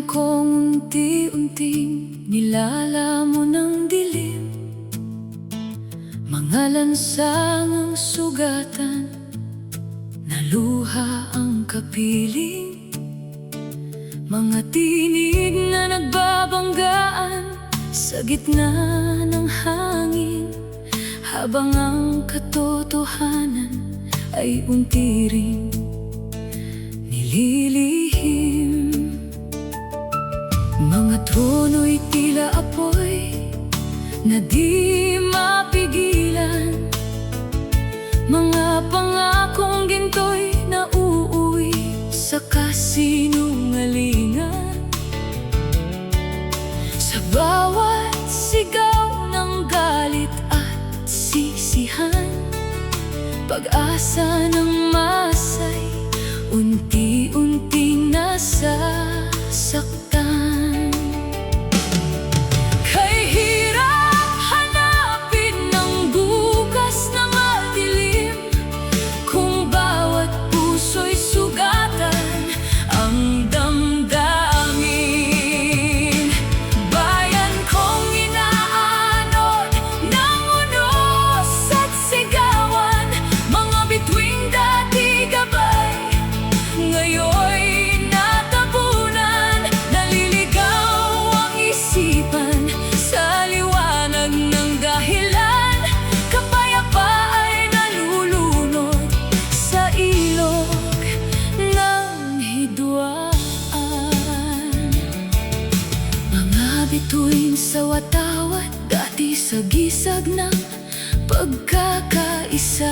Bayan kong unti-unting nilalamon ng dilim, mga lansangang sugatan, naluha ang kapiling. Mga tinig na nagbabanggaan sa gitna ng hangin, habang ang katotohanan ay unti ring nililihim. Mga trono'y tila apoy na di mapigilan, mga pangakong ginto'y nauuwi sa kasinungalingan. Sa bawat sigaw ng galit at sisihan, pag-asa ng masay unti-unting nasasaktan. Kay hirap hanapin ng bukas na madilim, kung bawat puso'y sugatan ang damdamin. Bayan kong inaanod ng unos at sigawan, mga bituing dati gabay, ngayon'y natabunan. Naliligaw ang isipan sa liwanag ng dahilan, kapayapa ay nalulunod sa ilog ng hidwaan. Mga bituin sa watawat, dati sa gisag ng pagkakaisa,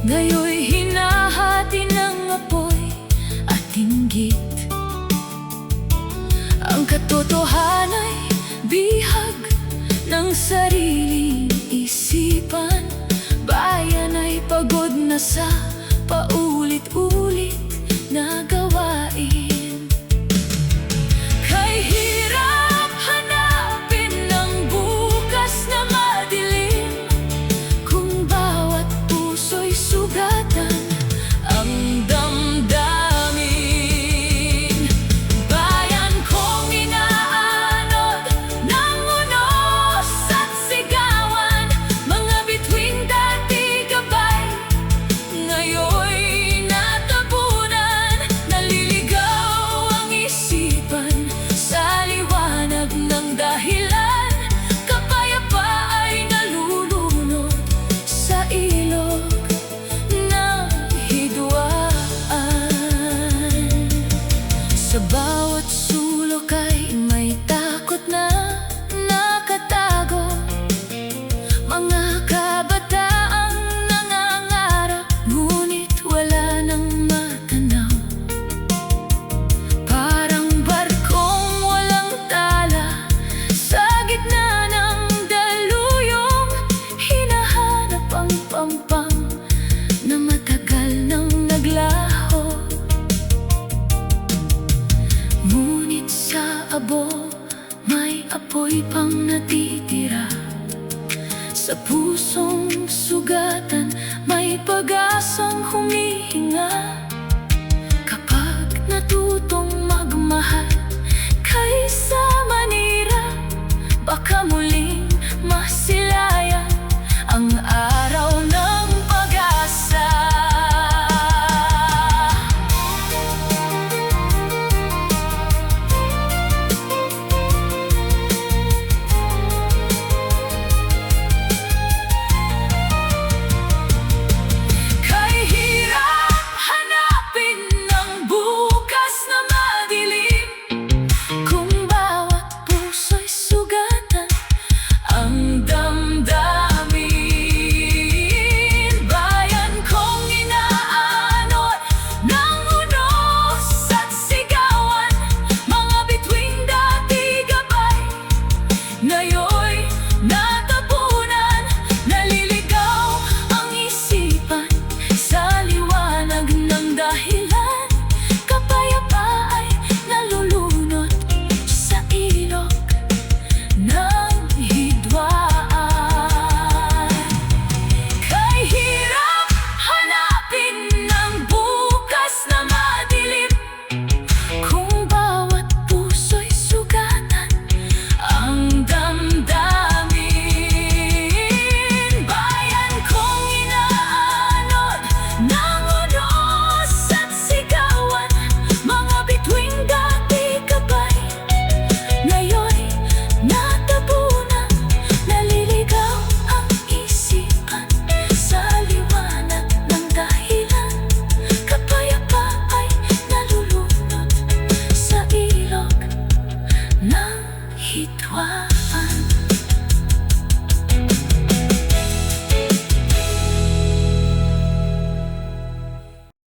ngayon'y hinahati ng apoy at inggit. Ang katotohanay bihag ng sariling isipan, bayan ay pagod na sa paulit-ulit na gawain. Kay hirap hanapin ng bukas na madilim, kung bawat puso'y sugatan ang damdamin. Bayan kong inaanod ng unos at sigawan, mga bituing dati gabay, ngayon'y natabunan. Naliligaw ang isipan sa liwanag ng dahilan, kapayapa ay nalulunod sa ilog ng hidwaan. Sa bawat sulok ay may takot na nakatago, mga kabataang nangangarap, ngunit wala nang matanaw. Parang barkong walang tala sa gitna ng daluyong, hinahanap ang pampang na matagal nang naglaho. Ngunit sa abo may apoy pang natitira, sa pusong sugatan may pag-asang humihinga.